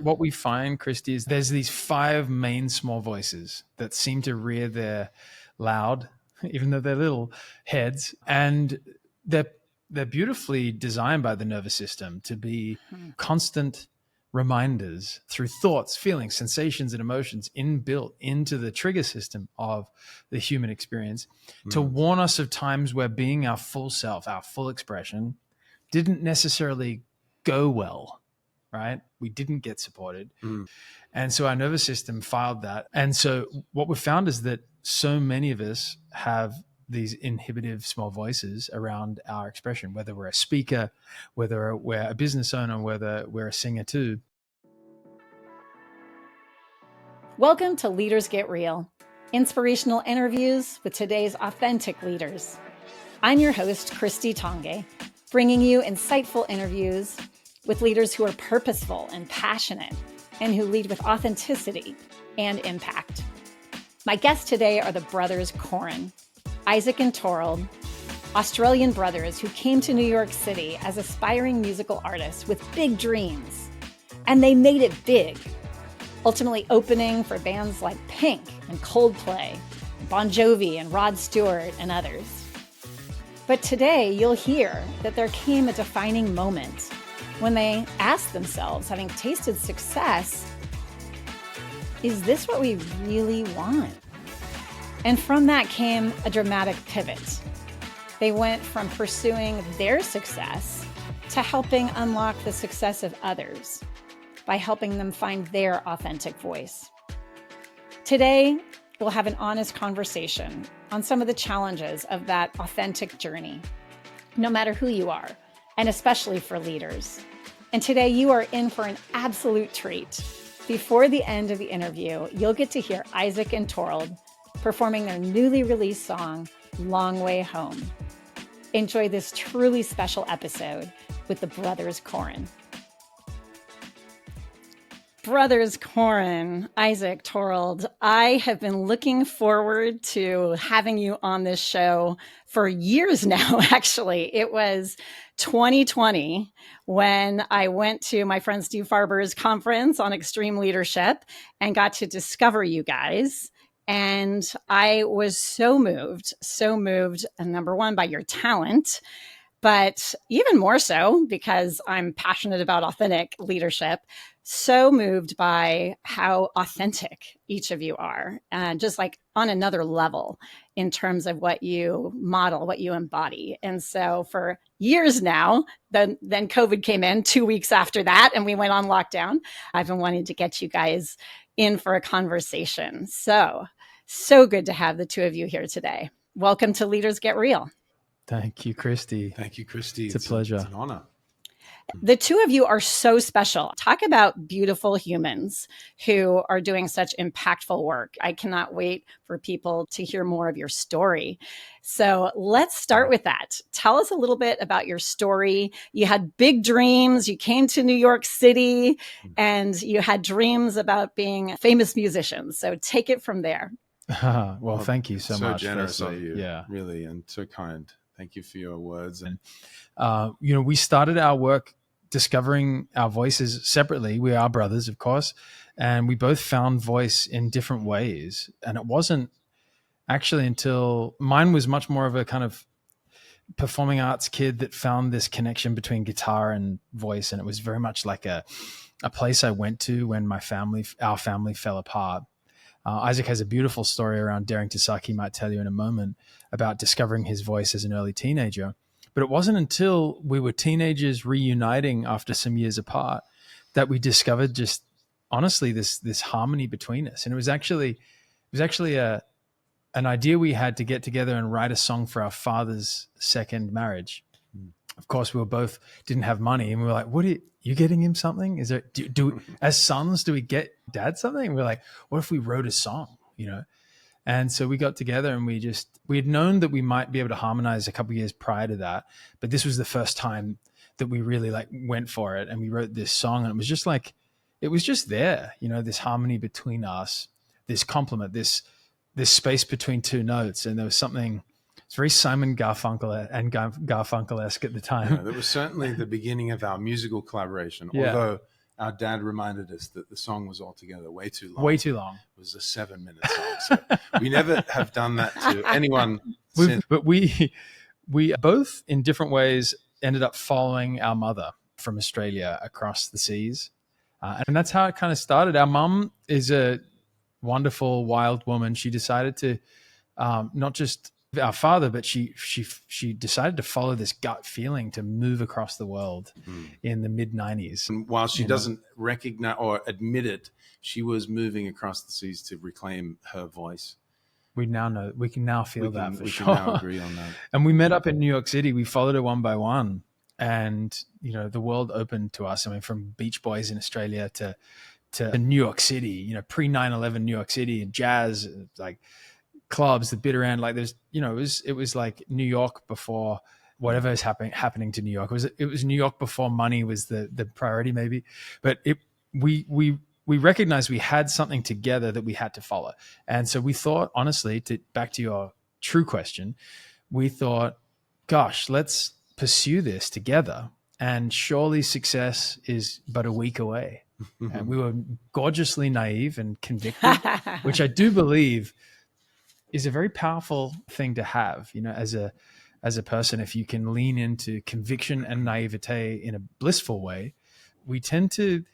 What we find, Christy, is there's these 5 main small voices that seem to rear their loud, even though they're little, heads. And they're beautifully designed by the nervous system to be constant reminders through thoughts, feelings, sensations, and emotions inbuilt into the trigger system of the human experience to warn us of times where being our full self, our full expression, didn't necessarily go well, right? We didn't get supported. And so our nervous system filed that. And so what we've found is that so many of us have these inhibitive small voices around our expression, whether we're a speaker, whether we're a business owner, whether we're a singer too. Welcome to Leaders Get Real, inspirational interviews with today's authentic leaders. I'm your host, Christy Tonge, bringing you insightful interviews with leaders who are purposeful and passionate and who lead with authenticity and impact. My guests today are the Brothers Koren, Isaac and Thorald, Australian brothers who came to New York City as aspiring musical artists with big dreams. And they made it big, ultimately opening for bands like Pink and Coldplay, Bon Jovi and Rod Stewart and others. But today you'll hear that there came a defining moment when they asked themselves, having tasted success, is this what we really want? And from that came a dramatic pivot. They went from pursuing their success to helping unlock the success of others by helping them find their authentic voice. Today, we'll have an honest conversation on some of the challenges of that authentic journey, no matter who you are, and especially for leaders. And today you are in for an absolute treat. Before the end of the interview, you'll get to hear Isaac and Thorald performing their newly released song, Long Way Home. Enjoy this truly special episode with the Brothers Koren. Brothers Koren, Isaac, Thorald, I have been looking forward to having you on this show for years now, actually. It was 2020 when I went to my friend Steve Farber's conference on extreme leadership and got to discover you guys. And I was so moved, number one, by your talent, but even more so because I'm passionate about authentic leadership, so moved by how authentic each of you are, and just like on another level in terms of what you model, what you embody. And so for years now, then COVID came in 2 weeks after that, and we went on lockdown. I've been wanting to get you guys in for a conversation. So good to have the two of you here today. Welcome to Leaders Get Real. Thank you, Christy. Thank you, Christy. It's a pleasure. It's an honor. The two of you are so special. Talk about beautiful humans who are doing such impactful work. I cannot wait for people to hear more of your story. So let's start with that. Tell us a little bit about your story. You had big dreams. You came to New York City and you had dreams about being famous musicians. So take it from there. Well, thank you so much. So generous of you, yeah, really, and so kind. Thank you for your words. And we started our work discovering our voices separately. We are brothers, of course, and we both found voice in different ways. And it wasn't actually until mine was much more of a kind of performing arts kid that found this connection between guitar and voice. And it was very much like a place I went to when our family fell apart. Isaac has a beautiful story around daring to suck, he might tell you in a moment, about discovering his voice as an early teenager. But it wasn't until we were teenagers reuniting after some years apart that we discovered just honestly this harmony between us. And it was actually an idea we had to get together and write a song for our father's second marriage. Of course, we didn't have money, and we were like, "What are you getting him something? Is there do as sons do we get dad something?" And we're like, "What if we wrote a song?" And so we got together, and we had known that we might be able to harmonize a couple of years prior to that, but this was the first time that we really went for it, and we wrote this song, and it was just there, this harmony between us, this complement, this space between two notes, and there was something. It's very Simon Garfunkel-esque at the time. Yeah, that was certainly the beginning of our musical collaboration. Yeah. Although our dad reminded us that the song was altogether way too long. Way too long. It was a 7-minute song. So we never have done that to anyone since. But we both in different ways ended up following our mother from Australia across the seas. And that's how it kind of started. Our mum is a wonderful, wild woman. She decided to not just our father, but she decided to follow this gut feeling to move across the world in the mid-90s. And while she doesn't recognize or admit it, she was moving across the seas to reclaim her voice. We now know, we can now feel that for sure. We can now agree on that. And we met up in New York City. We followed her one by one. And, the world opened to us. I mean, from Beach Boys in Australia to New York City, pre 9/11 New York City, and jazz, like clubs, the bitter end, like there's, it was like New York before whatever is happening to New York. It was New York before money was the priority, maybe. But we recognized we had something together that we had to follow. And so we thought, honestly, back to your true question, we thought, gosh, let's pursue this together. And surely success is but a week away. And we were gorgeously naive and convicted, which I do believe is a very powerful thing to have, as a person. If you can lean into conviction and naivete in a blissful way, we tend to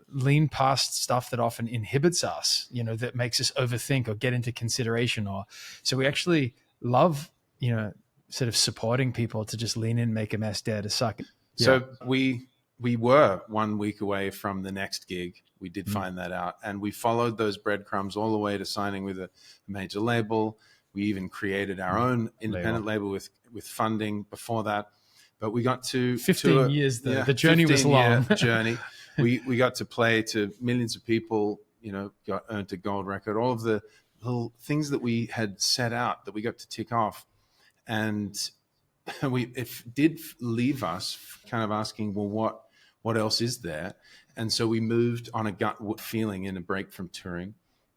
lean past stuff that often inhibits us, that makes us overthink or get into consideration. So we actually love, sort of supporting people to just lean in, make a mess, dare to suck. Yeah. So we were 1 week away from the next gig. We did find that out, and we followed those breadcrumbs all the way to signing with a major label. We even created our own independent label with funding before that. But we got to 15 years. The journey was long. Journey. We got to play to millions of people. Earned a gold record. All of the little things that we had set out that we got to tick off, and it did leave us kind of asking, well, what else is there? And so we moved on a gut feeling in a break from touring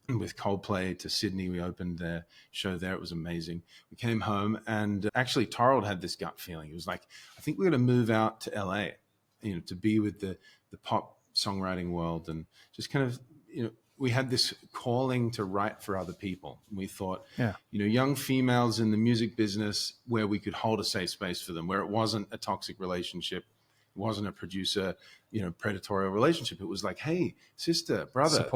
with Coldplay to Sydney. We opened their show there. It was amazing. We came home, and actually Thorald had this gut feeling. It was like, I think we're going to move out to LA, to be with the pop songwriting world, and just kind of, we had this calling to write for other people. And we thought, young females in the music business where we could hold a safe space for them, where it wasn't a toxic relationship, it wasn't a producer, predatory relationship. It was like, hey, sister, brother,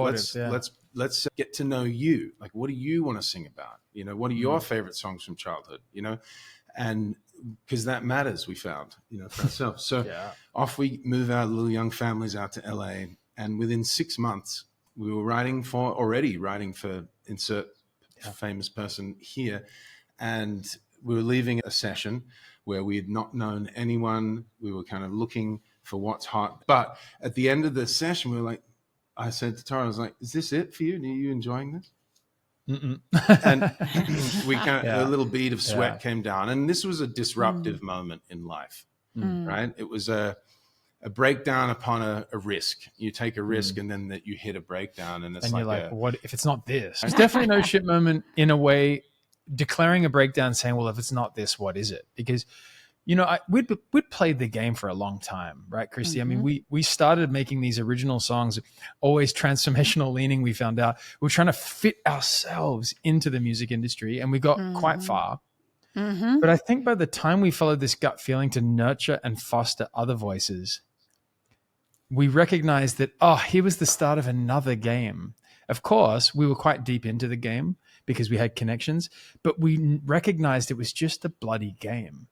let's get to know you. Like, what do you want to sing about? What are your favorite songs from childhood? And because that matters, we found, for ourselves. So off we move our little young families out to LA, and within 6 months, we were already writing for insert famous person here. And we were leaving a session where we had not known anyone. We were kind of looking for what's hot. But at the end of the session, we were like, I said to Tara, I was like, is this it for you? Are you enjoying this? And we a little bead of sweat came down. And this was a disruptive moment in life, right? It was a breakdown upon a risk. You take a risk and then that you hit a breakdown, and you're like, what if it's not this? It's definitely no shit moment in a way, declaring a breakdown, saying, well, if it's not this, what is it? Because, we'd played the game for a long time, right, Christy? I mean, we started making these original songs, always transformational leaning. We found out we were trying to fit ourselves into the music industry, and we got quite far. But I think by the time we followed this gut feeling to nurture and foster other voices, we recognized that, here was the start of another game. Of course, we were quite deep into the game because we had connections, but we recognized it was just a bloody game,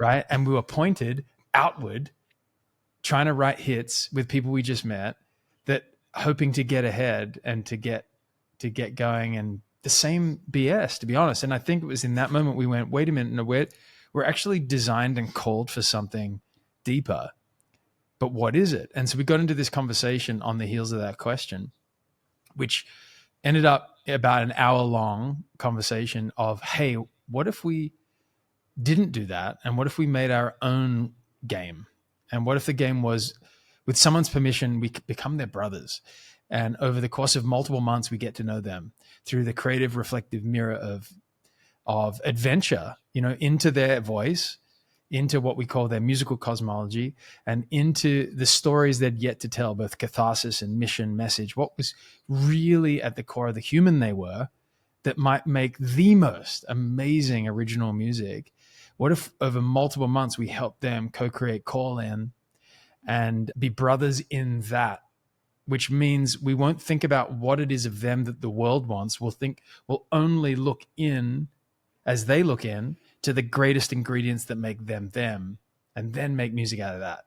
right? And we were pointed outward, trying to write hits with people we just met, that hoping to get ahead and to get going, and the same BS, to be honest. And I think it was in that moment we went, wait a minute, no, we're actually designed and called for something deeper. But what is it? And so we got into this conversation on the heels of that question, which ended up about an hour-long conversation of, hey, what if we didn't do that? And what if we made our own game? And what if the game was, with someone's permission, we could become their brothers? And over the course of multiple months, we get to know them through the creative, reflective mirror of adventure, into their voice, into what we call their musical cosmology and into the stories they'd yet to tell, both catharsis and mission message, what was really at the core of the human they were that might make the most amazing original music. What if over multiple months we helped them co-create Koren and be brothers in that, which means we won't think about what it is of them that the world wants. We'll only look in as they look in to the greatest ingredients that make them them, and then make music out of that.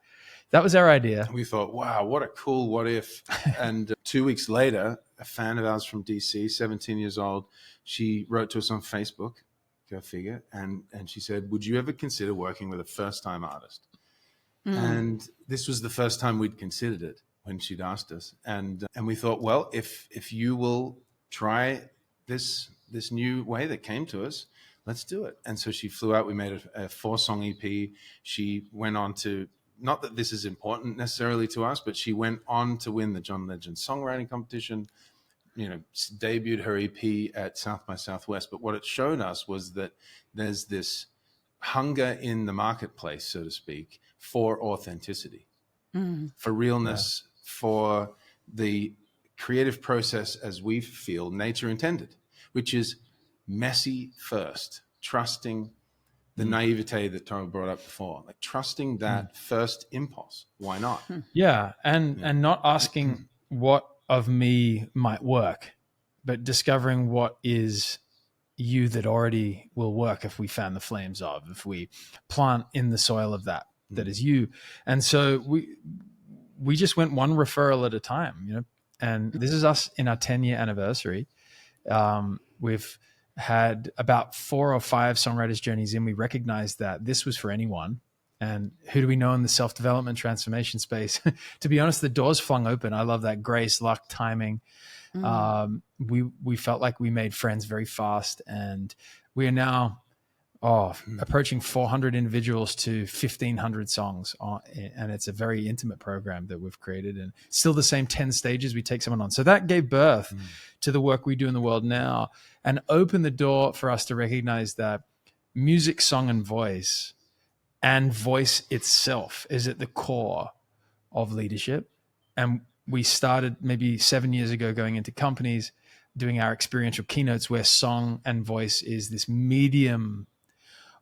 That was our idea. We thought, wow, what a cool what if. And 2 weeks later, a fan of ours from DC, 17 years old, she wrote to us on Facebook, go figure, and she said, would you ever consider working with a first-time artist? And this was the first time we'd considered it when she'd asked us. And we thought, well, if you will try this new way that came to us, let's do it. And so she flew out. We made a 4-song EP. She went on to, not that this is important necessarily to us, but she went on to win the John Legend songwriting competition, debuted her EP at South by Southwest. But what it showed us was that there's this hunger in the marketplace, so to speak, for authenticity, for realness, for the creative process as we feel nature intended, which is messy first, trusting the naivete that Thorald brought up before, like trusting that first impulse. Why not? Yeah. And not asking what of me might work, but discovering what is you that already will work if we fan the flames of, if we plant in the soil of that is you. And so we just went one referral at a time, and this is us in our 10-year anniversary. We've had about 4 or 5 songwriters journeys in. We recognized that this was for anyone. And who do we know in the self-development transformation space? To be honest, the doors flung open. I love that. Grace, luck, timing. We felt like we made friends very fast, and we are now approaching 400 individuals to 1,500 songs, and it's a very intimate program that we've created, and still the same 10 stages we take someone on. So that gave birth to the work we do in the world now, and opened the door for us to recognize that music, song, and voice itself is at the core of leadership. And we started maybe 7 years ago going into companies, doing our experiential keynotes where song and voice is this medium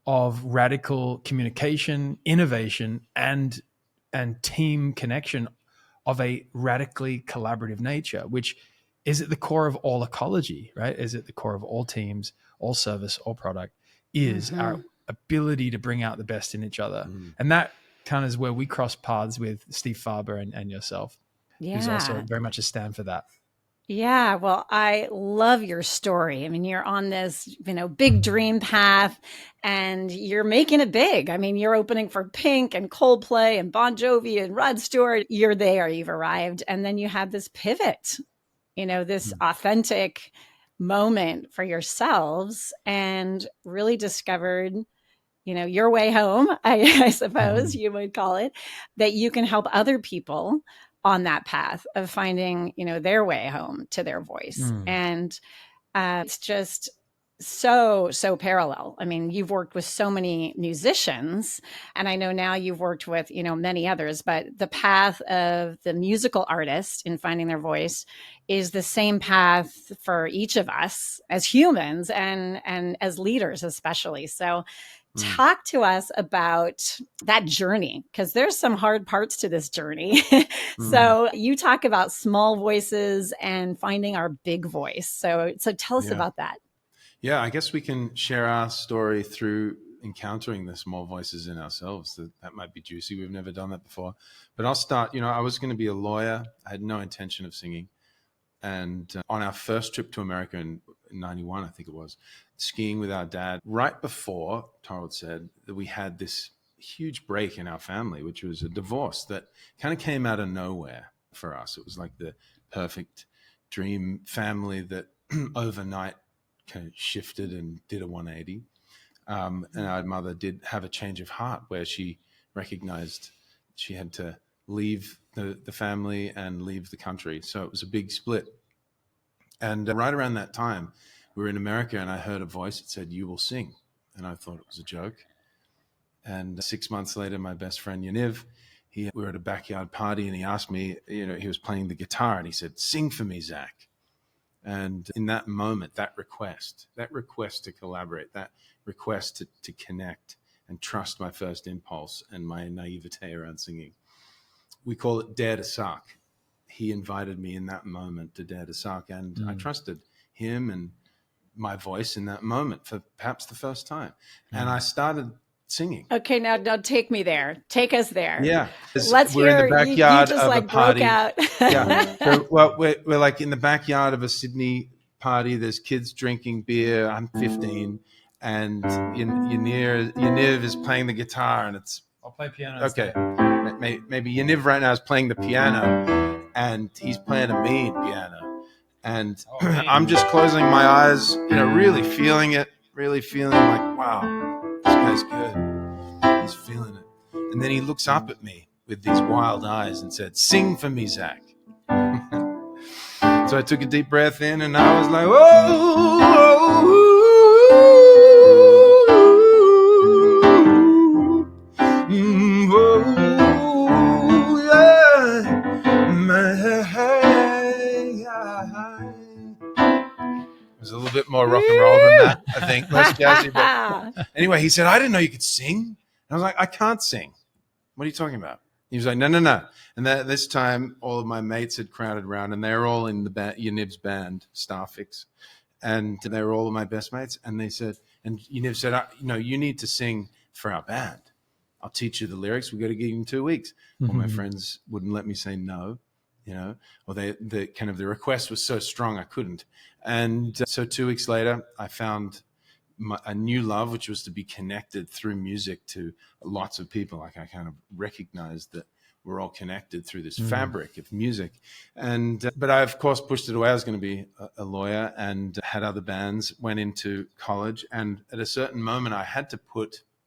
of radical communication, innovation, and team connection of a radically collaborative nature, which is at the core of all ecology, right? Is at the core of all teams, all service, all product, is our ability to bring out the best in each other. And that kind of is where we cross paths with Steve Farber and yourself, who's also very much a stand for that. Yeah, well, I love your story. I mean, you're on this, big dream path, and you're making it big. I mean, you're opening for Pink and Coldplay and Bon Jovi and Rod Stewart. You're there, you've arrived. And then you have this pivot, this authentic moment for yourselves, and really discovered, your way home, I suppose you would call it, that you can help other people on that path of finding, their way home to their voice. And it's just so parallel. I mean, you've worked with so many musicians, and I know now you've worked with, many others, but the path of the musical artist in finding their voice is the same path for each of us as humans and as leaders, especially. So talk to us about that journey, because there's some hard parts to this journey. So you talk about small voices and finding our big voice. So tell us about that. Yeah, I guess we can share our story through encountering the small voices in ourselves. That might be juicy. We've never done that before. But I'll start. I was going to be a lawyer. I had no intention of singing. And on our first trip to America in 91, I think it was, skiing with our dad, right before Thorald said that we had this huge break in our family, which was a divorce that kind of came out of nowhere for us. It was like the perfect dream family that overnight kind of shifted and did a 180. And our mother did have a change of heart where she recognized she had to leave the family and leave the country. So it was a big split. And right around that time, we were in America, and I heard a voice that said, "You will sing." And I thought it was a joke. And 6 months later, my best friend Yaniv, we were at a backyard party, and he asked me, he was playing the guitar, and he said, "Sing for me, Zach." And in that moment, that request to collaborate, that request to connect and trust my first impulse and my naivete around singing, we call it dare to suck. He invited me in that moment to dare to suck, and I trusted him and my voice in that moment for perhaps the first time. And I started singing. Okay, now take me there. Take us there. Yeah. We're in the backyard you just of like a party. broke out. Yeah. So, well, we're like in the backyard of a Sydney party. There's kids drinking beer. I'm 15, and Yaniv is playing the guitar, and I'll play piano. Okay. Maybe Yaniv right now is playing the piano, and he's playing a mean piano. And I'm just closing my eyes, really feeling it, like, wow, this guy's good. He's feeling it. And then he looks up at me with these wild eyes and said, "Sing for me, Zach." So I took a deep breath in, and I was like, It was a little bit more rock and roll than that, I think, less jazzy. But anyway, he said, "I didn't know you could sing." And I was like, "I can't sing. What are you talking about?" He was like, "No. And this time, all of my mates had crowded around, and they were all in the Yaniv's band, Starfix. And they were all of my best mates. And they said, and Yaniv said, "You need to sing for our band. I'll teach you the lyrics. We got to gig in 2 weeks." Well, my friends wouldn't let me say no, or the request was so strong I couldn't. And so 2 weeks later, I found a new love, which was to be connected through music to lots of people. Like I kind of recognized that we're all connected through this fabric of music. And but I, of course, pushed it away. I was going to be a lawyer and had other bands, went into college. And at a certain moment, I had to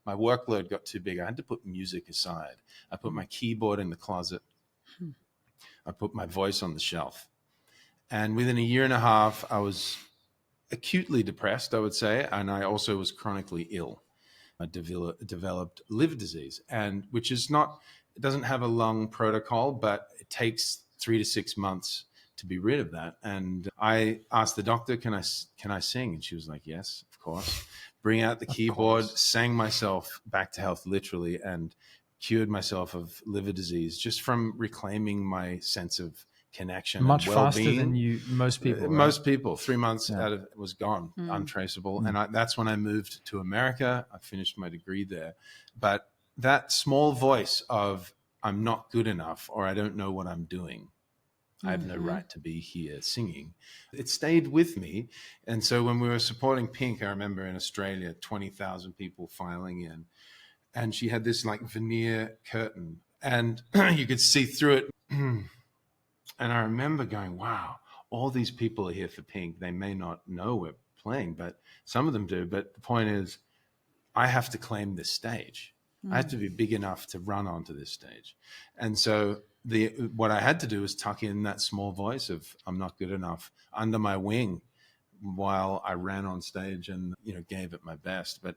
my workload got too big. I had to put music aside. I put my keyboard in the closet. I put my voice on the shelf. And within a year and a half, I was acutely depressed, I would say. And I also was chronically ill. I developed liver disease, and which is not, it doesn't have a lung protocol, but it takes 3 to 6 months to be rid of that. And I asked the doctor, can I sing? And she was like, "Yes, of course." Bring out the keyboard, sang myself back to health, literally, and cured myself of liver disease just from reclaiming my sense of connection. Much and faster well-being. than most people. Right? Most people, 3 months out of it was gone, untraceable. And that's when I moved to America. I finished my degree there. But that small voice of "I'm not good enough," or "I don't know what I'm doing, I have no right to be here singing," it stayed with me. And so when we were supporting Pink, I remember in Australia, 20,000 people filing in. And she had this like veneer curtain, and you could see through it. And I remember going, wow, all these people are here for Pink. They may not know we're playing, but some of them do. But the point is, I have to claim this stage. I have to be big enough to run onto this stage. And so what I had to do was tuck in that small voice of "I'm not good enough" under my wing while I ran on stage and gave it my best. But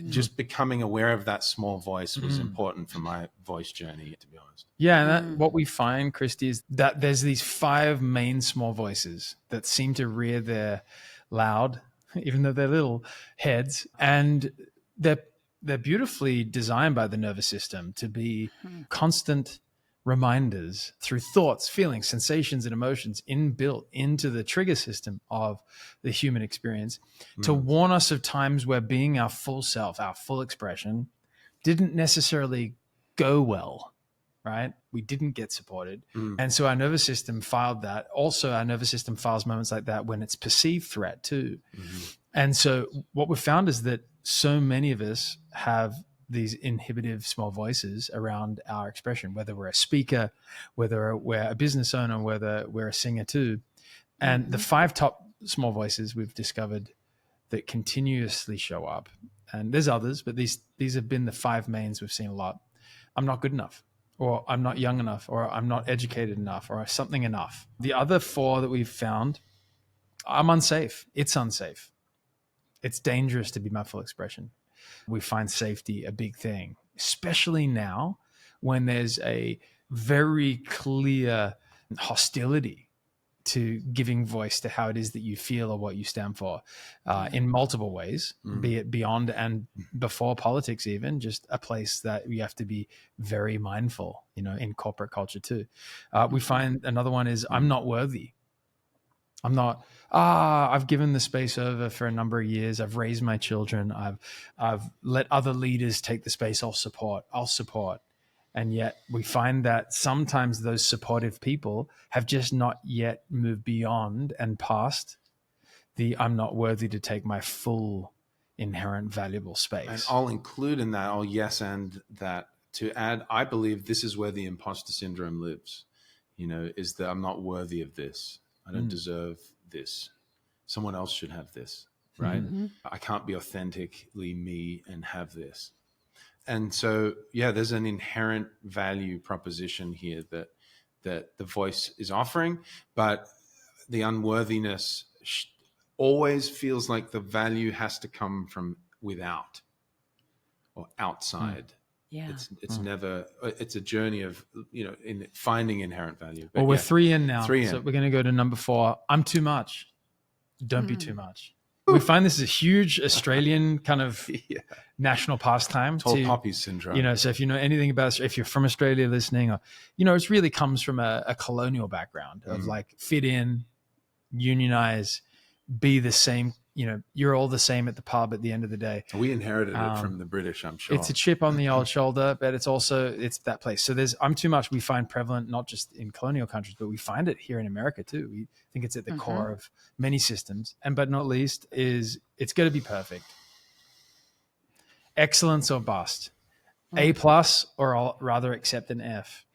just becoming aware of that small voice was important for my voice journey, to be honest. Yeah, and what we find, Christy, is that there's these 5 main small voices that seem to rear their loud, even though they're little, heads, and they're beautifully designed by the nervous system to be constant reminders through thoughts, feelings, sensations, and emotions inbuilt into the trigger system of the human experience to warn us of times where being our full self, our full expression, didn't necessarily go well, right? We didn't get supported. And so our nervous system filed that. Also, our nervous system files moments like that when it's perceived threat too. And so what we've found is that so many of us have these inhibitive small voices around our expression, whether we're a speaker, whether we're a business owner, whether we're a singer too. And the 5 top small voices we've discovered that continuously show up, and there's others, but these have been the 5 mains we've seen a lot. "I'm not good enough," or "I'm not young enough," or "I'm not educated enough," or "something enough." The other 4 that we've found, "I'm unsafe. It's unsafe. It's dangerous to be my full expression." We find safety a big thing, especially now when there's a very clear hostility to giving voice to how it is that you feel or what you stand for in multiple ways, be it beyond and before politics, even just a place that you have to be very mindful, in corporate culture too. We find another one is I'm not worthy. I'm not, I've given the space over for a number of years. I've raised my children. I've let other leaders take the space. I'll support. And yet we find that sometimes those supportive people have just not yet moved beyond and past the I'm not worthy to take my full inherent valuable space. And I'll include in that, and that to add, I believe this is where the imposter syndrome lives, is that I'm not worthy of this. I don't deserve this. Someone else should have this, right? Mm-hmm. I can't be authentically me and have this. And so, there's an inherent value proposition here that the voice is offering, but the unworthiness always feels like the value has to come from without or outside. Yeah. It's never, it's a journey of, in finding inherent value. But we're 3 in now. So we're going to go to number 4. I'm too much. Don't be too much. We find this is a huge Australian kind of national pastime. Tall poppy syndrome. So if you know anything about, if you're from Australia listening, or, it really comes from a colonial background of like fit in, unionize, be the same. You're all the same at the pub at the end of the day. We inherited it from the British, I'm sure. It's a chip on the old shoulder, but it's that place. So I'm too much. We find prevalent, not just in colonial countries, but we find it here in America too. We think it's at the core of many systems. And but not least is it's going to be perfect. Excellence or bust. A+, or I'll rather accept an F,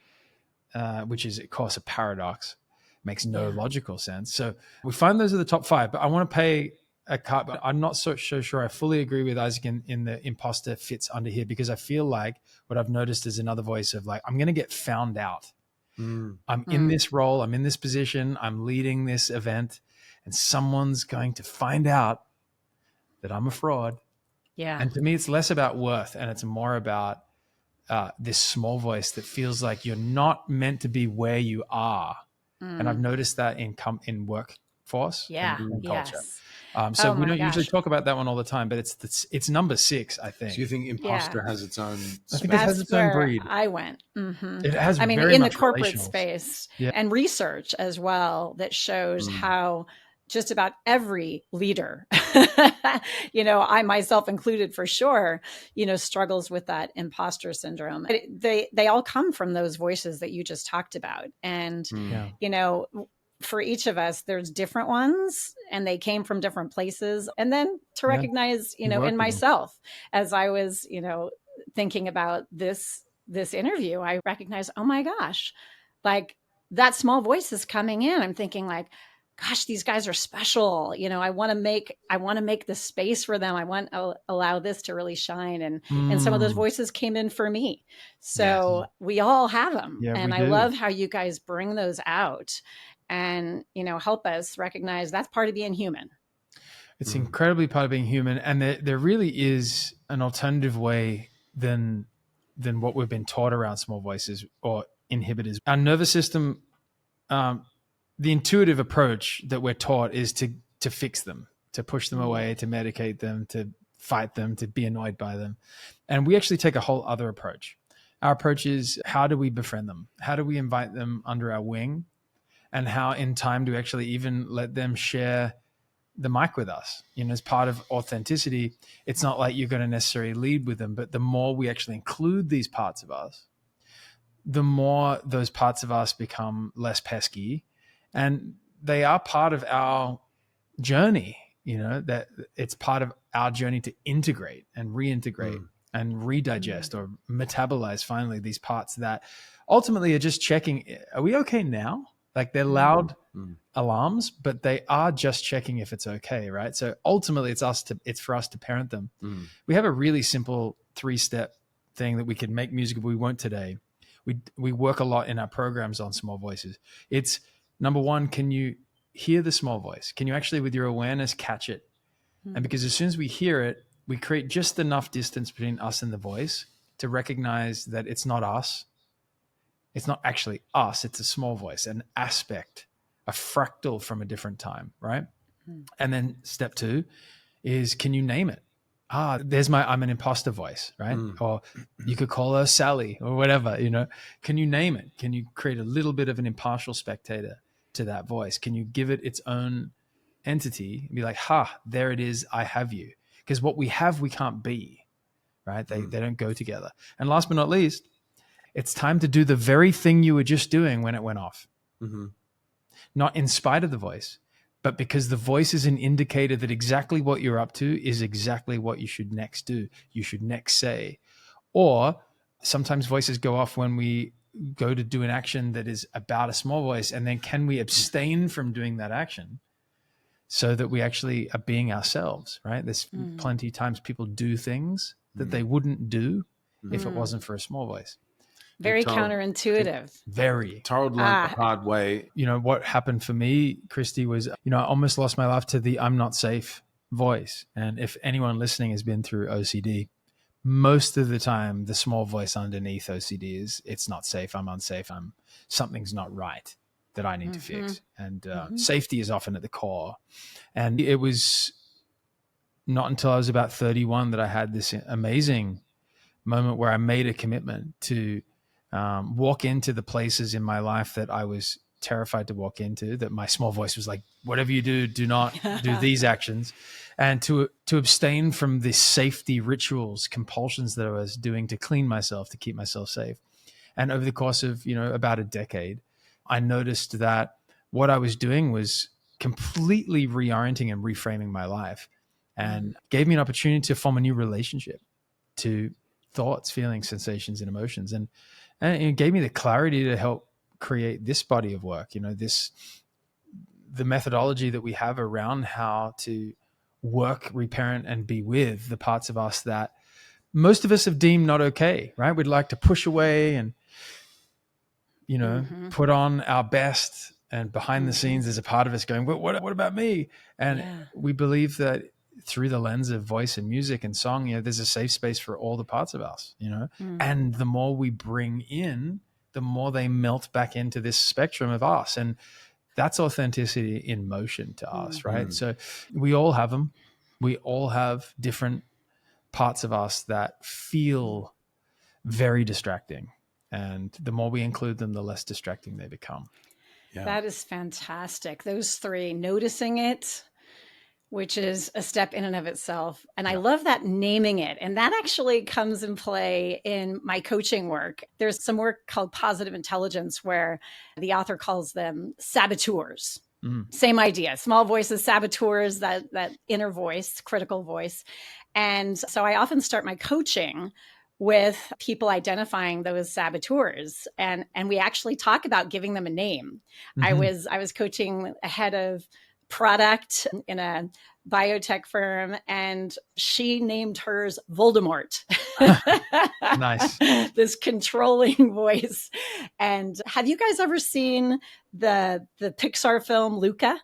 which is of course a paradox. Makes no logical sense. So we find those are the top 5, but I want to pay a cut, but I'm not so sure I fully agree with Isaac in the imposter fits under here, because I feel like what I've noticed is another voice of like, I'm going to get found out. I'm in this role. I'm in this position. I'm leading this event, and someone's going to find out that I'm a fraud. Yeah. And to me, it's less about worth and it's more about this small voice that feels like you're not meant to be where you are. And I've noticed that in workforce and culture. So we don't usually talk about that one all the time, but it's number 6, I think. So you think imposter has its own space? I think it has its own breed. I went. Mm-hmm. It has in the corporate space and research as well that shows how just about every leader, I myself included for sure, struggles with that imposter syndrome. They all come from those voices that you just talked about. And, for each of us, there's different ones and they came from different places. And then to recognize, in myself, as I was, thinking about this interview, I recognized, oh my gosh, like that small voice is coming in. I'm thinking like, gosh, these guys are special. I want to make the space for them. I want to allow this to really shine. And some of those voices came in for me. So we all have them. Yeah, and I love how you guys bring those out and, help us recognize that's part of being human. It's incredibly part of being human. And there really is an alternative way than what we've been taught around small voices or inhibitors. Our nervous system, the intuitive approach that we're taught is to fix them, to push them away, to medicate them, to fight them, to be annoyed by them. And we actually take a whole other approach. Our approach is, how do we befriend them? How do we invite them under our wing? And how in time do we actually even let them share the mic with us? As part of authenticity, it's not like you're going to necessarily lead with them, but the more we actually include these parts of us, the more those parts of us become less pesky. And they are part of our journey, that it's part of our journey to integrate and reintegrate and redigest or metabolize finally these parts that ultimately are just checking, are we okay now? Like they're loud alarms, but they are just checking if it's okay, right? So ultimately it's for us to parent them. We have a really simple 3-step thing that we could make music, but we won't today. We work a lot in our programs on small voices. It's number 1, can you hear the small voice? Can you actually, with your awareness, catch it? And because as soon as we hear it, we create just enough distance between us and the voice to recognize that it's not us. It's not actually us. It's a small voice, an aspect, a fractal from a different time, right? And then step 2 is, can you name it? There's I'm an imposter voice, right? Or you could call her Sally or whatever, Can you name it? Can you create a little bit of an impartial spectator to that voice? Can you give it its own entity and be like, there it is, I have you? Because what we have, we can't be, right? They don't go together. And last but not least, it's time to do the very thing you were just doing when it went off. Not in spite of the voice, but because the voice is an indicator that exactly what you're up to is exactly what you should next do, you should next say. Or sometimes voices go off when we go to do an action that is about a small voice, and then can we abstain from doing that action so that we actually are being ourselves, right? There's plenty of times people do things that they wouldn't do if it wasn't for a small voice. Very counterintuitive. Very. Thorald learned the hard way. What happened for me, Christy, was, I almost lost my life to the I'm not safe voice. And if anyone listening has been through OCD, most of the time, the small voice underneath OCD is, it's not safe, I'm unsafe, something's not right that I need to fix. And safety is often at the core. And it was not until I was about 31 that I had this amazing moment where I made a commitment to walk into the places in my life that I was terrified to walk into, that my small voice was like, whatever you do, do not do these actions. And to abstain from the safety rituals, compulsions that I was doing to clean myself, to keep myself safe. And over the course of, about a decade, I noticed that what I was doing was completely reorienting and reframing my life, and gave me an opportunity to form a new relationship to thoughts, feelings, sensations, and emotions. And it gave me the clarity to help create this body of work, the methodology that we have around how to work, reparent, and be with the parts of us that most of us have deemed not okay, right? We'd like to push away and, put on our best, and behind the scenes, there's a part of us going, what about me? And we believe that through the lens of voice and music and song, there's a safe space for all the parts of us, and the more we bring in, the more they melt back into this spectrum of us. And that's authenticity in motion to us, right? So we all have them. We all have different parts of us that feel very distracting. And the more we include them, the less distracting they become. Yeah. That is fantastic. Those 3, noticing it, which is a step in and of itself. And I love that, naming it. And that actually comes in play in my coaching work. There's some work called positive intelligence where the author calls them saboteurs. Same idea, small voices, saboteurs, that inner voice, critical voice. And so I often start my coaching with people identifying those saboteurs, and we actually talk about giving them a name. I was coaching a head of product in a biotech firm, and she named hers Voldemort. Nice. This controlling voice. And have you guys ever seen the Pixar film Luca?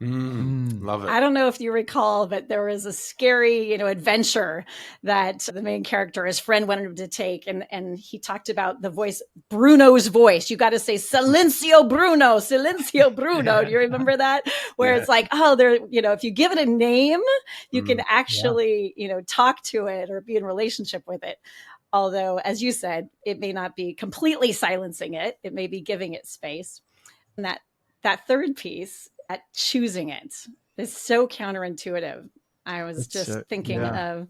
Love it. I don't know if you recall, but there was a scary, adventure that the main character, his friend, wanted him to take. And he talked about the voice, Bruno's voice. You got to say, Silencio Bruno, Silencio Bruno. Yeah. Do you remember that? Where it's like, if you give it a name, you can actually, talk to it or be in relationship with it. Although, as you said, it may not be completely silencing it. It may be giving it space. And that third piece, at choosing it, is so counterintuitive. I was thinking of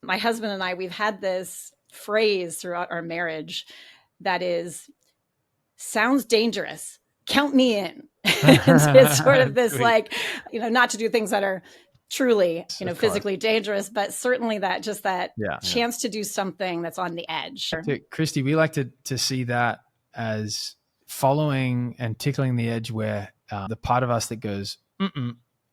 my husband and I. We've had this phrase throughout our marriage that is, sounds dangerous, count me in. It's sort of this not to do things that are truly physically dangerous, but certainly that chance to do something that's on the edge. So, Christy, we like to see that as following and tickling the edge where the part of us that goes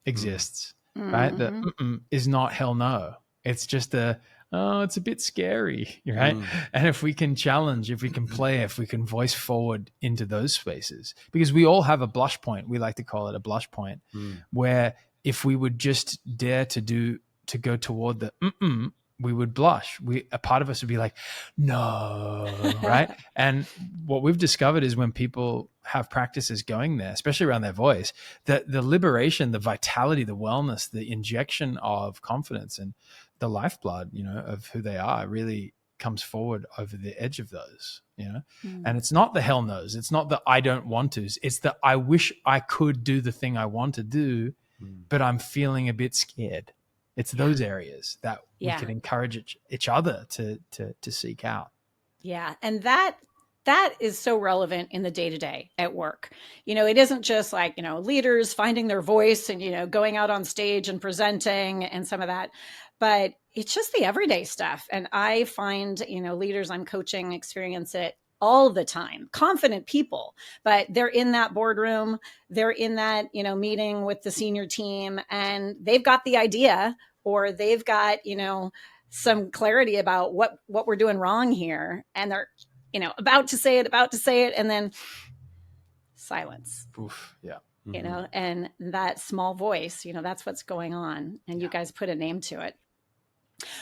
exists, right? The is not hell no. It's just it's a bit scary, right? And if we can challenge, if we can play, if we can voice forward into those spaces, because we all have a blush point. We like to call it a blush point, where if we would just dare to do to go toward the we would blush. A part of us would be like, no, right? And what we've discovered is when people have practices going there, especially around their voice, that the liberation, the vitality, the wellness, the injection of confidence and the lifeblood, of who they are really comes forward over the edge of those, And it's not the hell no's. It's not the I don't want to. It's the I wish I could do the thing I want to do, but I'm feeling a bit scared. It's those areas that we can encourage each other to seek out. Yeah. And that is so relevant in the day-to-day at work. It isn't just like, leaders finding their voice and, going out on stage and presenting and some of that, but it's just the everyday stuff. And I find, leaders I'm coaching experience it all the time, confident people, but they're in that boardroom, they're in that, meeting with the senior team, and they've got the idea, or they've got, some clarity about what we're doing wrong here. And they're, about to say it, and then silence. Oof, yeah. And that small voice, that's what's going on. And you guys put a name to it.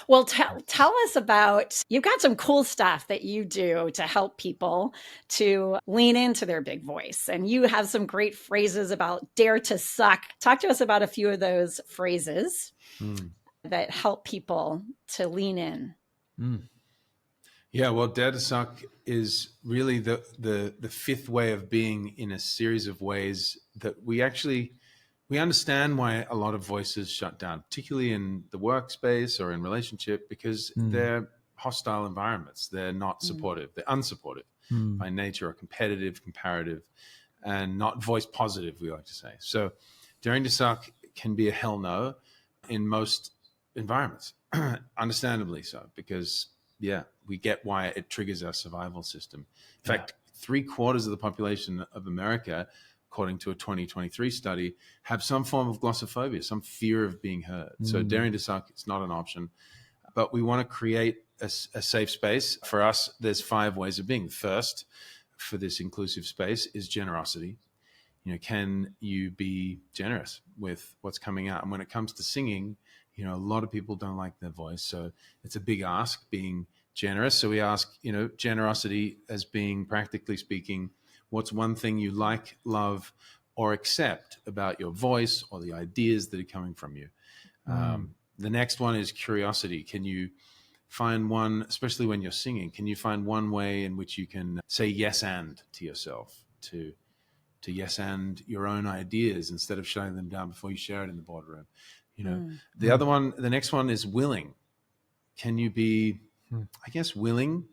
Well, tell us about, you've got some cool stuff that you do to help people to lean into their big voice. And you have some great phrases about dare to suck. Talk to us about a few of those phrases that help people to lean in. Yeah, well, dare to suck is really the fifth way of being in a series of ways that we understand why a lot of voices shut down, particularly in the workspace or in relationship, because they're hostile environments. They're not supportive. They're unsupportive by nature, or competitive, comparative, and not voice positive, we like to say. So daring to suck can be a hell no in most environments, understandably so, because we get why it triggers our survival system. In fact, 3/4 of the population of America, according to a 2023 study, have some form of glossophobia, some fear of being heard. So daring to suck, it's not an option. But we want to create a safe space. For us, there's 5 ways of being. First, for this inclusive space, is generosity. Can you be generous with what's coming out? And when it comes to singing, a lot of people don't like their voice. So it's a big ask being generous. So we ask, generosity as being, practically speaking, what's one thing you like, love, or accept about your voice or the ideas that are coming from you? The next one is curiosity. Can you find one, especially when you're singing, can you find one way in which you can say yes and to yourself, to yes and your own ideas instead of shutting them down before you share it in the boardroom? The next one is willing. Can you be, willing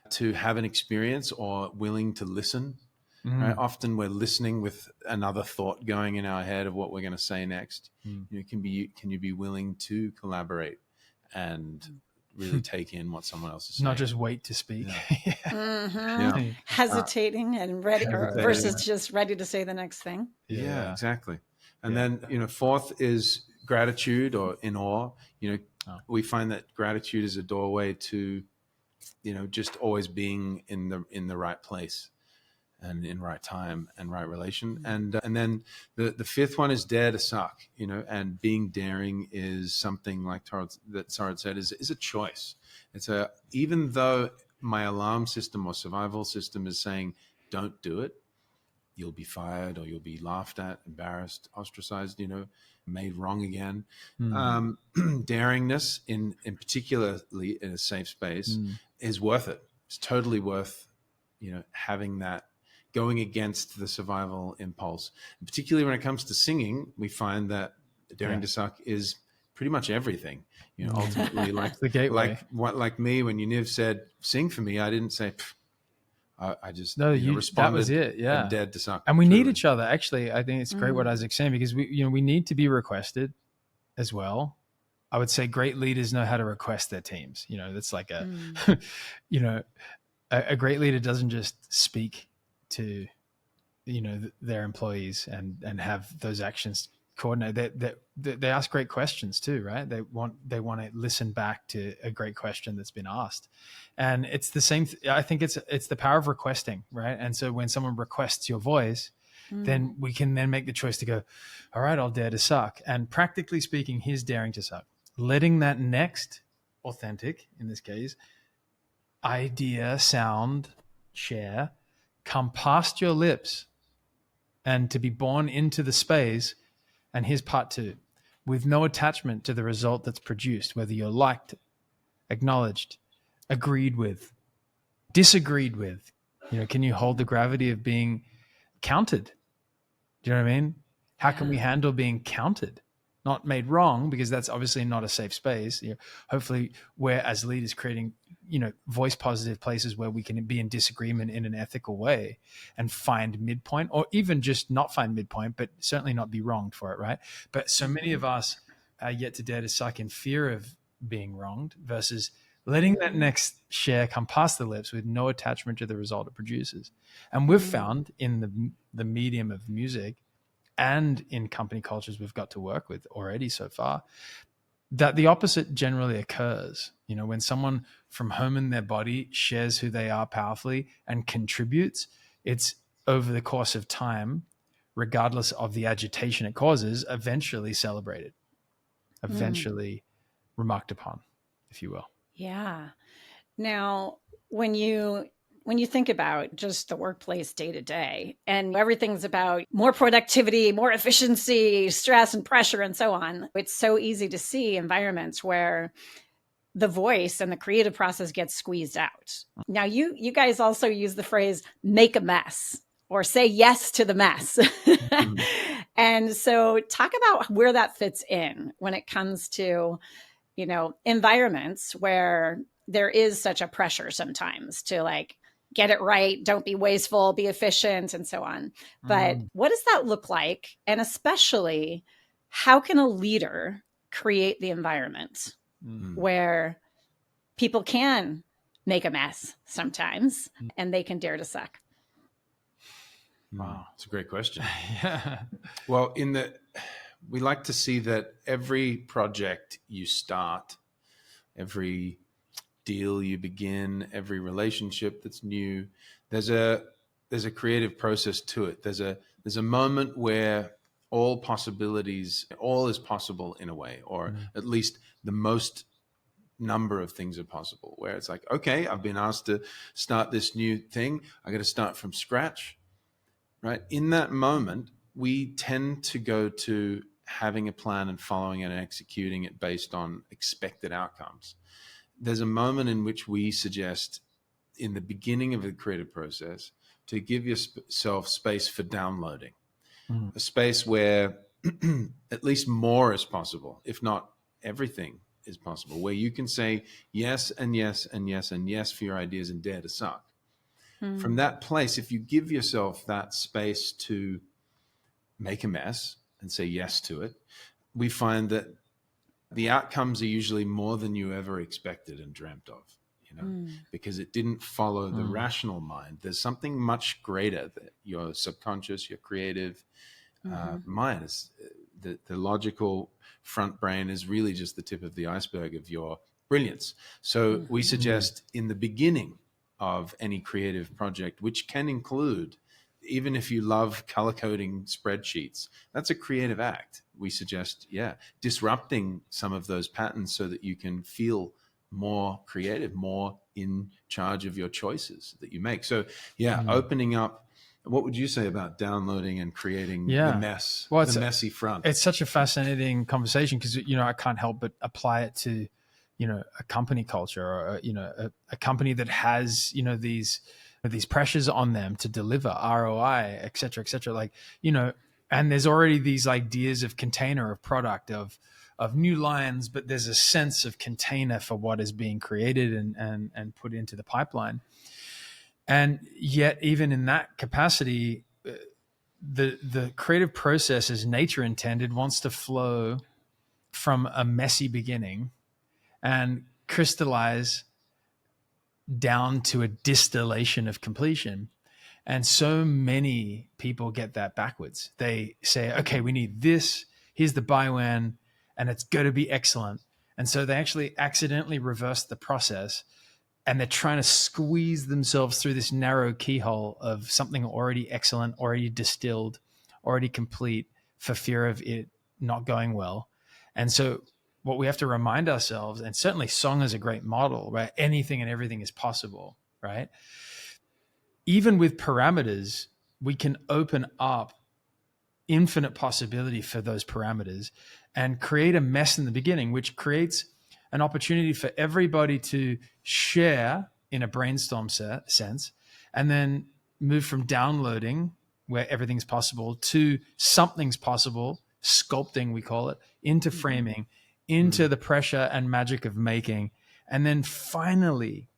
to have an experience, or willing to listen? Right? Often we're listening with another thought going in our head of what we're going to say next. Can you be willing to collaborate and really take in what someone else is saying? Not just wait to speak. Hesitating and ready, versus just ready to say the next thing. Yeah, exactly. And then, fourth is gratitude, or in awe. We find that gratitude is a doorway to, just always being in the right place and in right time and right relation. And then the fifth one is dare to suck, and being daring is something like Thorald said, is a choice. Even though my alarm system or survival system is saying, don't do it, you'll be fired, or you'll be laughed at, embarrassed, ostracized, made wrong again. Daringness in particularly in a safe space is worth it. It's totally worth, having that, going against the survival impulse. And particularly when it comes to singing, we find that daring to suck is pretty much everything. Ultimately, like the gateway. Like me, when Yaniv said, "Sing for me," I didn't say. I just responded. That was it, yeah. And dared to suck. And we need each other. Actually, I think it's great what Isaac's saying, because we need to be requested as well. I would say great leaders know how to request their teams. That's like a, a great leader doesn't just speak to, their employees and have those actions coordinated. They ask great questions too, right? They want to listen back to a great question that's been asked. And it's the same. I think it's the power of requesting, right? And so when someone requests your voice, then we can then make the choice to go, all right, I'll dare to suck. And practically speaking, here's daring to suck. letting that next authentic, in this case, idea, sound, share, come past your lips and to be born into the space. And here's part two, with no attachment to the result that's produced, whether you're liked, acknowledged, agreed with, disagreed with. Can you hold the gravity of being counted? Do you know what I mean? How can we handle being counted? Not made wrong, because that's obviously not a safe space. Hopefully we're, as leaders, creating, voice positive places where we can be in disagreement in an ethical way and find midpoint, or even just not find midpoint, but certainly not be wronged for it, right? But so many of us are yet to dare to suck in fear of being wronged versus letting that next share come past the lips with no attachment to the result it produces. And we've found in the medium of music and in company cultures we've got to work with already so far, that the opposite generally occurs. When someone from home in their body shares who they are powerfully and contributes, it's over the course of time, regardless of the agitation it causes, eventually celebrated, eventually remarked upon, if you will. Yeah. Now, when you think about just the workplace day to day, and everything's about more productivity, more efficiency, stress and pressure and so on, it's so easy to see environments where the voice and the creative process gets squeezed out. Now, you guys also use the phrase make a mess or say yes to the mess. And so talk about where that fits in when it comes to, environments where there is such a pressure sometimes to like, get it right, don't be wasteful, be efficient, and so on. But what does that look like? And especially, how can a leader create the environment where people can make a mess sometimes and they can dare to suck? Wow, it's a great question. Yeah. Well, we like to see that every project you start, every deal you begin, every relationship that's new, there's a creative process to it. There's a moment where all is possible in a way, or at least the most number of things are possible, where it's like, okay, I've been asked to start this new thing. I got to start from scratch, right? In that moment, we tend to go to having a plan and following it and executing it based on expected outcomes. There's a moment in which we suggest in the beginning of the creative process to give yourself space for downloading, a space where at least more is possible, if not everything is possible, where you can say yes and yes and yes and yes for your ideas and dare to suck. From that place, if you give yourself that space to make a mess and say yes to it, we find that the outcomes are usually more than you ever expected and dreamt of, because it didn't follow the rational mind. There's something much greater that your subconscious, your creative mind is. The logical front brain is really just the tip of the iceberg of your brilliance. So we suggest in the beginning of any creative project, which can include, even if you love color coding spreadsheets, that's a creative act. We suggest, disrupting some of those patterns so that you can feel more creative, more in charge of your choices that you make. So opening up. What would you say about downloading and creating the mess, the messy front? It's such a fascinating conversation because, I can't help but apply it to, a company culture or, a company that has, these pressures on them to deliver ROI, et cetera, like, and there's already these ideas of container, of product, of new lines, but there's a sense of container for what is being created and put into the pipeline. And yet, even in that capacity, the creative process, as nature intended, wants to flow from a messy beginning and crystallize down to a distillation of completion. And so many people get that backwards. They say, okay, we need this. Here's the buy-when, and it's going to be excellent. And so they actually accidentally reverse the process. And they're trying to squeeze themselves through this narrow keyhole of something already excellent, already distilled, already complete, for fear of it not going well. And so what we have to remind ourselves, and certainly song is a great model, right? Anything and everything is possible, right? Even with parameters, we can open up infinite possibility for those parameters and create a mess in the beginning, which creates an opportunity for everybody to share in a brainstorm sense, and then move from downloading where everything's possible to something's possible, sculpting, we call it, into framing, into the pressure and magic of making. And then finally,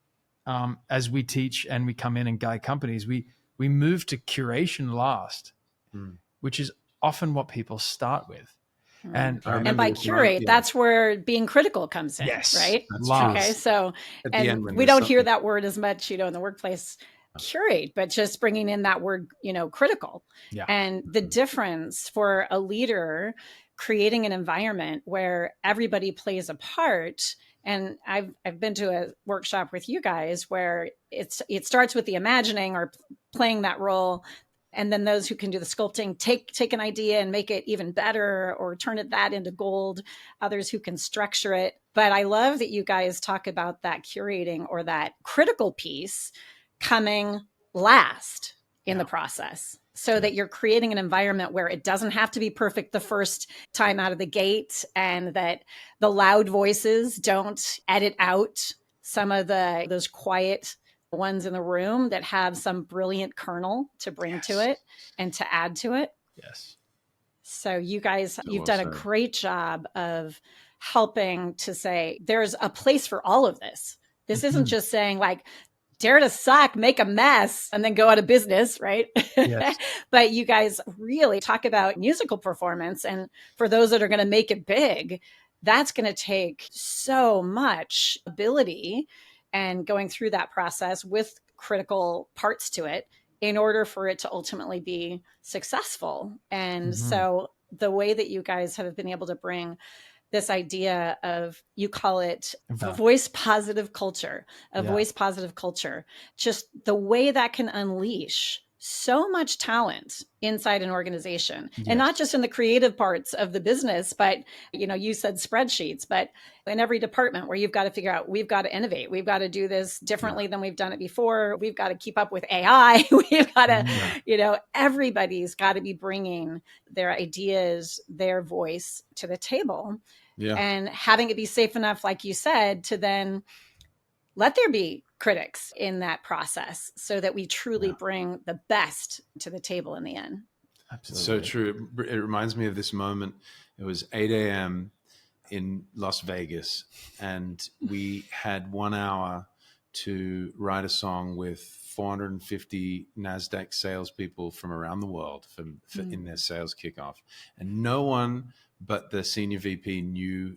as we teach and we come in and guide companies, we move to curation last, which is often what people start with. And by curate, that's where being critical comes in, yes, right? Last. Okay, so and we don't hear that word as much, in the workplace, curate, but just bringing in that word, critical. Yeah. And the difference for a leader creating an environment where everybody plays a part. And I've been to a workshop with you guys where it starts with the imagining or playing that role. And then those who can do the sculpting take an idea and make it even better or turn that into gold. Others who can structure it. But I love that you guys talk about that curating or that critical piece coming last in the process, so that you're creating an environment where it doesn't have to be perfect the first time out of the gate, and that the loud voices don't edit out some of those quiet ones in the room that have some brilliant kernel to bring to it and to add to it. Yes. So you guys, you've done a great job of helping to say there's a place for all of this. This isn't just saying like, dare to suck, make a mess, and then go out of business, right? Yes. But you guys really talk about musical performance. And for those that are going to make it big, that's going to take so much ability and going through that process with critical parts to it in order for it to ultimately be successful. And so the way that you guys have been able to bring this idea of, you call it voice positive culture, voice positive culture, just the way that can unleash so much talent inside an organization, and not just in the creative parts of the business, but, you said spreadsheets, but in every department where you've got to figure out, we've got to innovate. We've got to do this differently than we've done it before. We've got to keep up with AI. We've got to, everybody's got to be bringing their ideas, their voice to the table. Yeah. And having it be safe enough, like you said, to then let there be critics in that process so that we truly bring the best to the table in the end. Absolutely. So true. It reminds me of this moment. It was 8 a.m. in Las Vegas, and we had 1 hour to write a song with 450 NASDAQ salespeople from around the world in their sales kickoff. And no one but the senior VP knew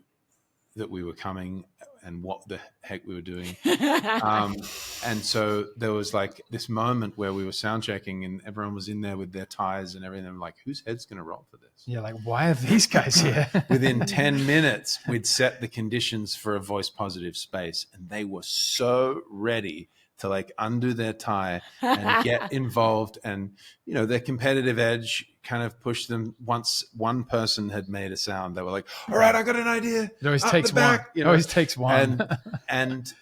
that we were coming and what the heck we were doing. And so there was like this moment where we were sound checking and everyone was in there with their ties and everything. I'm like, whose head's going to roll for this? Yeah, like, why are these guys here? Within 10 minutes, we'd set the conditions for a voice positive space, and they were so ready to like undo their tie and get involved. And, their competitive edge kind of pushed them. Once one person had made a sound, they were like, all right, I got an idea. It always takes one. It always takes one. And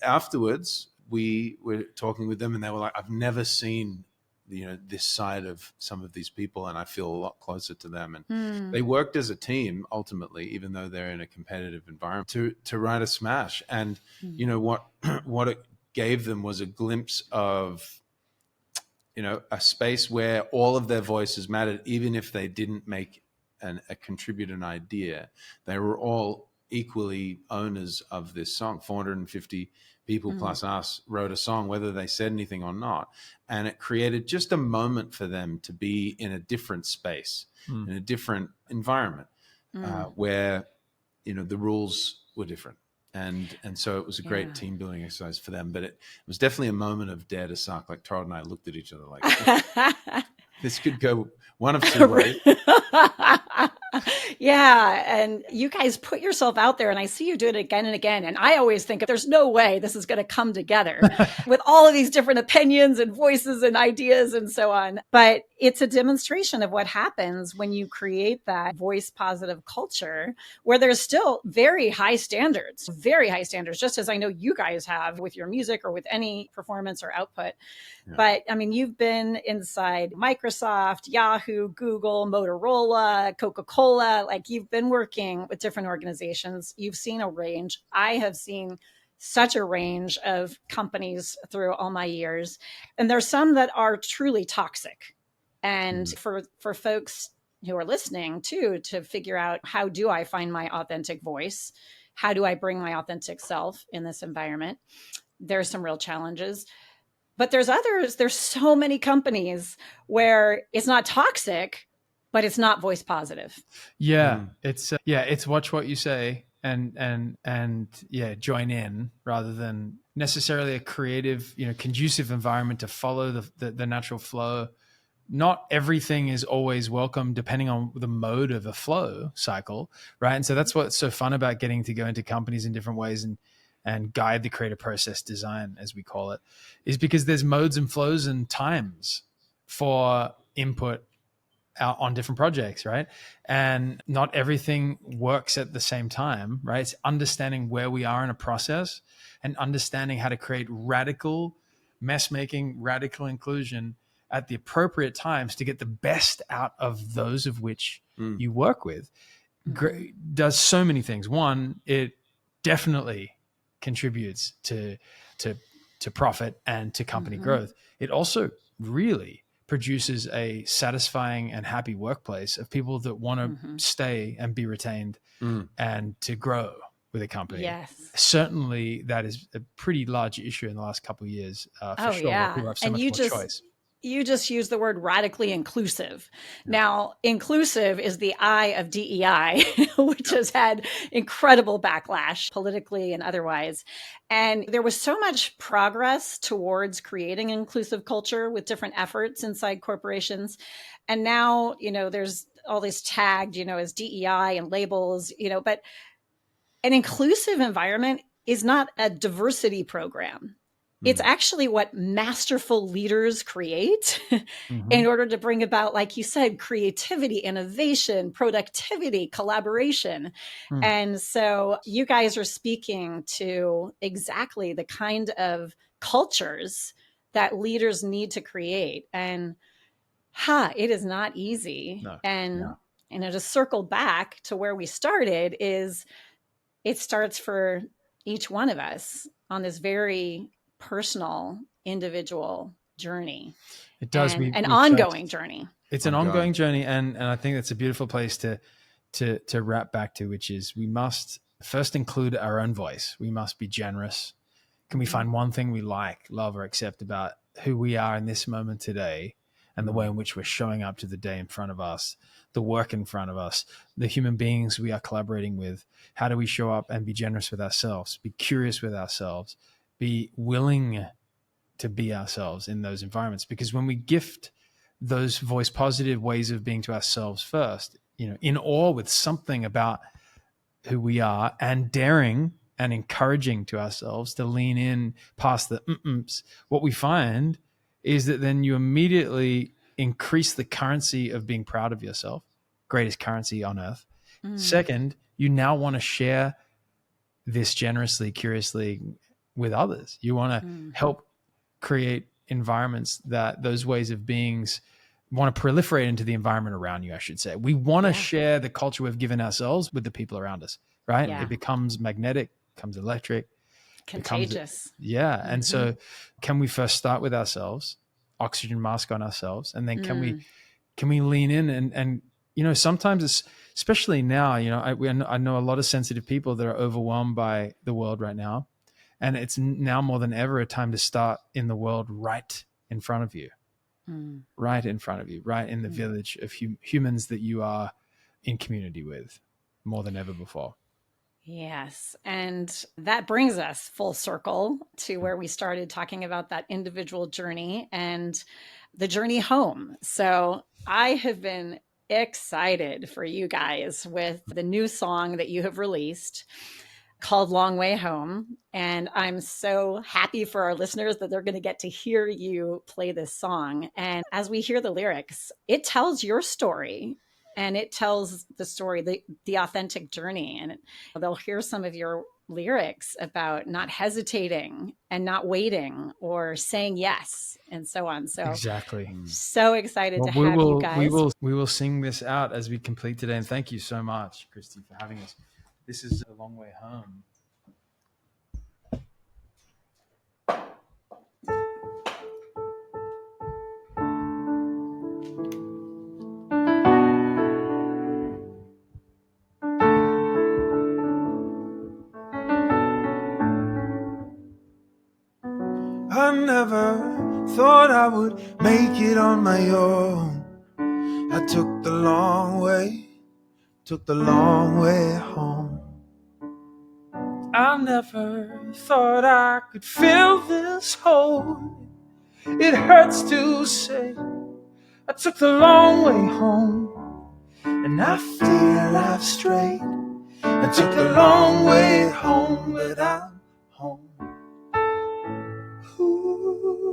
afterwards we were talking with them and they were like, I've never seen, this side of some of these people, and I feel a lot closer to them. And they worked as a team ultimately, even though they're in a competitive environment, to write a smash. And what it gave them was a glimpse of, a space where all of their voices mattered, even if they didn't contribute an idea. They were all equally owners of this song. 450 people plus us wrote a song, whether they said anything or not. And it created just a moment for them to be in a different space, in a different environment, where, the rules were different. And so it was a great team building exercise for them. But it was definitely a moment of dare to suck. Like Thorald and I looked at each other like, this could go one of two ways. Yeah. And you guys put yourself out there, and I see you do it again and again. And I always think there's no way this is going to come together with all of these different opinions and voices and ideas and so on. But it's a demonstration of what happens when you create that voice positive culture where there's still very high standards, just as I know you guys have with your music or with any performance or output. Yeah. But I mean, you've been inside Microsoft, Yahoo, Google, Motorola, Coca-Cola, like you've been working with different organizations. You've seen a range. I have seen such a range of companies through all my years. And there's some that are truly toxic. And for folks who are listening too, to figure out, how do I find my authentic voice? How do I bring my authentic self in this environment? There's some real challenges. But there's others, there's so many companies where it's not toxic, but it's not voice positive. Yeah, it's watch what you say and join in rather than necessarily a creative, conducive environment to follow the natural flow. Not everything is always welcome depending on the mode of a flow cycle, right? And so that's what's so fun about getting to go into companies in different ways and guide the creative process design, as we call it, is because there's modes and flows and times for input out on different projects, right? And not everything works at the same time, right? It's understanding where we are in a process and understanding how to create radical mess-making, radical inclusion at the appropriate times to get the best out of those of which you work with. Does so many things. One, it definitely contributes to profit and to company growth. It also really produces a satisfying and happy workplace of people that want to stay and be retained and to grow with a company. Yes. Certainly that is a pretty large issue in the last couple of years. For sure. Yeah. People have so much more choice. You just used the word radically inclusive. Now, inclusive is the I of DEI, which has had incredible backlash politically and otherwise. And there was so much progress towards creating an inclusive culture with different efforts inside corporations. And now, there's all this tagged, as DEI and labels, but an inclusive environment is not a diversity program. It's actually what masterful leaders create in order to bring about, like you said, creativity, innovation, productivity, collaboration. And so you guys are speaking to exactly the kind of cultures that leaders need to create. And it is not easy. No. And to circle back to where we started it starts for each one of us on this very personal, individual journey. It does. An ongoing journey. It's an ongoing journey. And I think that's a beautiful place to wrap back to, which is we must first include our own voice. We must be generous. Can we find one thing we like, love, or accept about who we are in this moment today and the way in which we're showing up to the day in front of us, the work in front of us, the human beings we are collaborating with? How do we show up and be generous with ourselves, be curious with ourselves, be willing to be ourselves in those environments? Because when we gift those voice positive ways of being to ourselves first, in awe with something about who we are and daring and encouraging to ourselves to lean in past the what we find is that then you immediately increase the currency of being proud of yourself, greatest currency on earth. Second, you now want to share this generously, curiously with others. You want to help create environments that those ways of beings want to proliferate into the environment around you, I should say. We want to share the culture we've given ourselves with the people around us, right? Yeah. It becomes magnetic, becomes electric. Contagious. And so can we first start with ourselves, oxygen mask on ourselves, and then can we lean in and sometimes it's, especially now, I know a lot of sensitive people that are overwhelmed by the world right now. And it's now more than ever a time to start in the world right in front of you, right in front of you, right in the village of humans that you are in community with more than ever before. Yes. And that brings us full circle to where we started talking about that individual journey and the journey home. So I have been excited for you guys with the new song that you have released. called Long Way Home. And I'm so happy for our listeners that they're going to get to hear you play this song. And as we hear the lyrics, it tells your story. And it tells the story, the authentic journey. And they'll hear some of your lyrics about not hesitating and not waiting or saying yes and so on. So Exactly. so excited Well, to have you guys. We will sing this out as we complete today. And thank you so much, Christy, for having us. This is A Long Way Home. I never thought I would make it on my own. I took the long way home. I never thought I could fill this hole. It hurts to say I took the long way home. And I feel I've strayed. I took the long way home, but I'm home. Ooh.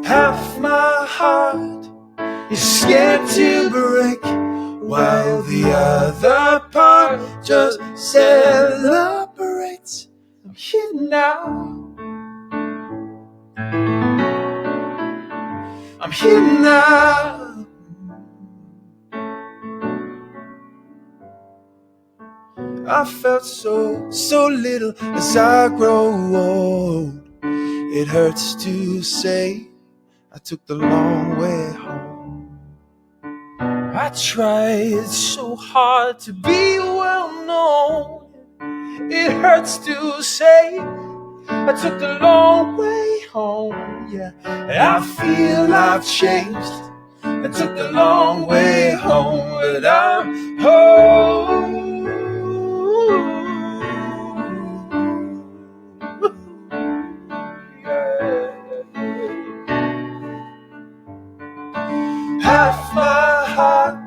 Half my heart is scared to break, while the other part just celebrates. I'm here now. I'm here now. I felt so little as I grow old. It hurts to say I took the long way home. I tried so hard to be well known. It hurts to say I took the long way home. Yeah, I feel I've changed. I took the long way home, but I'm home. Half my heart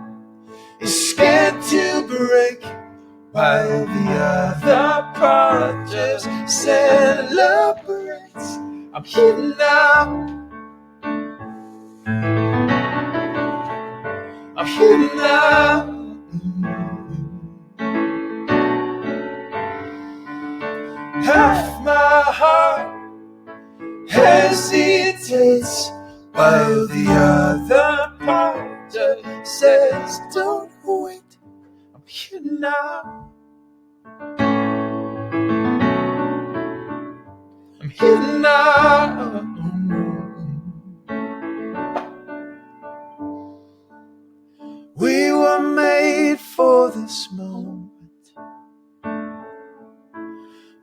is scared to break, while the other part just celebrates. I'm here now. I'm here now. Half my heart hesitates, while the other part just says, don't wait. I'm here now. I'm here now. We were made for this moment.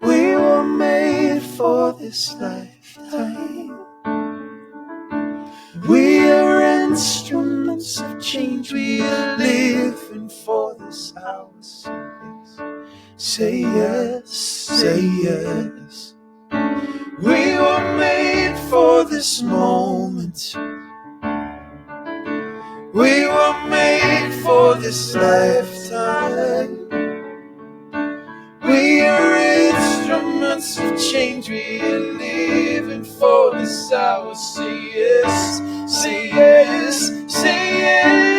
We were made for this lifetime. We are instruments of change. We are living for this hour. Say yes, say yes. We were made for this moment. We were made for this lifetime. We are instruments of change. We are living for this hour. Say yes, say yes, say yes.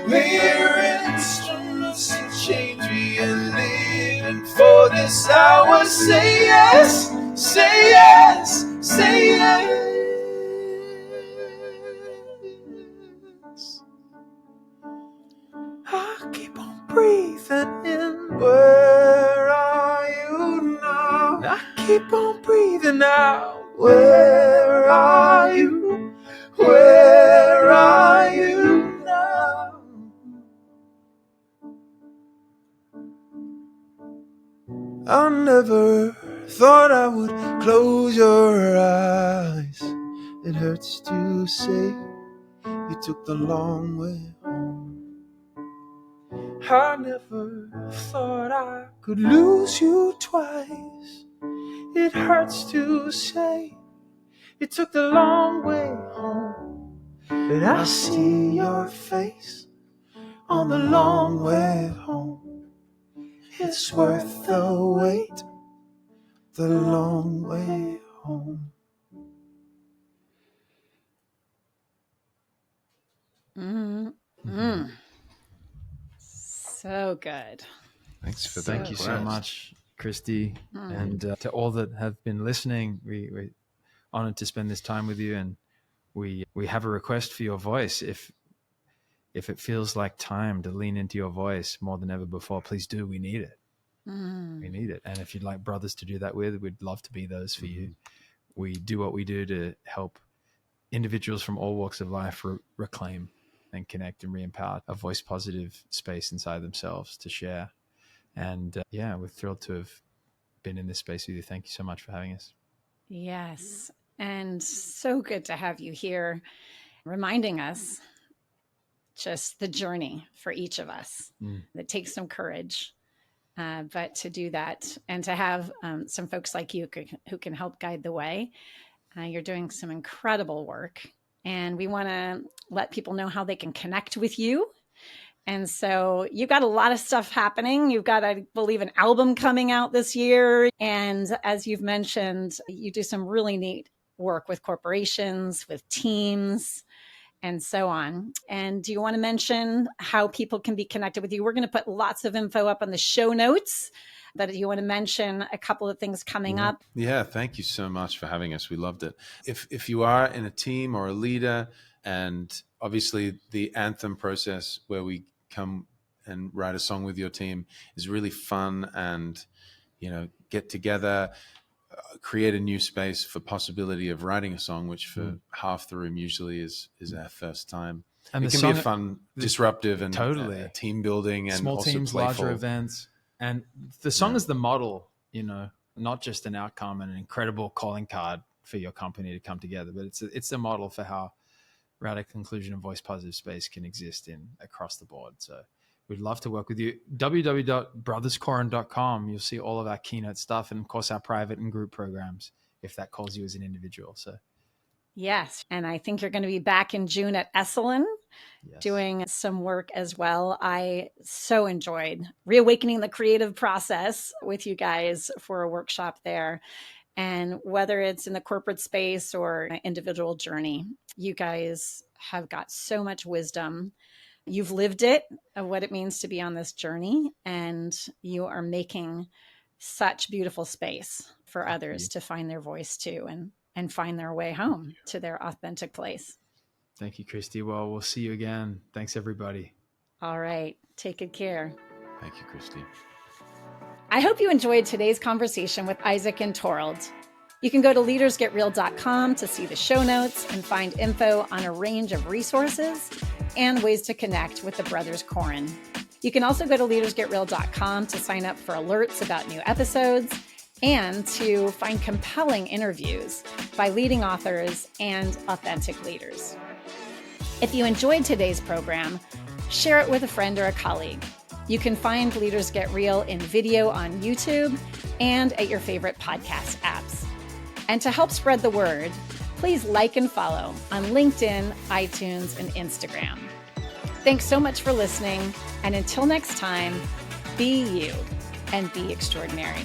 We're instruments of change. We are living for this hour. Say yes, say yes, say yes. I keep on breathing in. Where are you now? I keep on breathing out. Where are you? Where are you now? I never thought I would close your eyes. It hurts to say you took the long way home. I never thought I could lose you twice. It hurts to say it took the long way home, but I see your face on the long way home. It's worth the wait, the long way home. So good. Thanks for Thank you so much, Christy, and to all that have been listening. We're honored to spend this time with you, and we have a request for your voice. If it feels like time to lean into your voice more than ever before, please do. We need it. We need it. And if you'd like brothers to do that with, we'd love to be those for you. We do what we do to help individuals from all walks of life reclaim and connect and re-empower a voice positive space inside themselves to share. And we're thrilled to have been in this space with you. Thank you so much for having us. Yes. And so good to have you here, reminding us just the journey for each of us. That takes some courage, but to do that and to have some folks like you who can help guide the way. You're doing some incredible work, and we want to let people know how they can connect with you. And so you've got a lot of stuff happening. You've got, I believe, an album coming out this year. And as you've mentioned, you do some really neat work with corporations, with teams, and so on. And do you want to mention how people can be connected with you? We're going to put lots of info up on the show notes, but do you want to mention a couple of things coming up? Yeah, thank you so much for having us. We loved it. If you are in a team or a leader, and obviously the anthem process where we come and write a song with your team is really fun, and get together, create a new space for possibility of writing a song, which for half the room usually is our first time. And it can be a fun, disruptive, and totally team building, and small also teams, playful. larger events. And the song is the model, not just an outcome and an incredible calling card for your company to come together, but it's a model for how radical inclusion and voice positive space can exist across the board. So we'd love to work with you. www.brotherskoren.com. You'll see all of our keynote stuff, and of course our private and group programs, if that calls you as an individual. So yes. And I think you're going to be back in June at Esalen, doing some work as well. I so enjoyed reawakening the creative process with you guys for a workshop there. And whether it's in the corporate space or an individual journey, you guys have got so much wisdom. You've lived it, of what it means to be on this journey, and you are making such beautiful space for others to find their voice too, and find their way home to their authentic place. Thank you, Christy. Well, we'll see you again. Thanks, everybody. All right. Take good care. Thank you, Christy. I hope you enjoyed today's conversation with Isaac and Thorald. You can go to leadersgetreal.com to see the show notes and find info on a range of resources and ways to connect with the Brothers Koren. You can also go to leadersgetreal.com to sign up for alerts about new episodes and to find compelling interviews by leading authors and authentic leaders. If you enjoyed today's program, share it with a friend or a colleague. You can find Leaders Get Real in video on YouTube and at your favorite podcast apps. And to help spread the word, please like and follow on LinkedIn, iTunes, and Instagram. Thanks so much for listening. And until next time, be you and be extraordinary.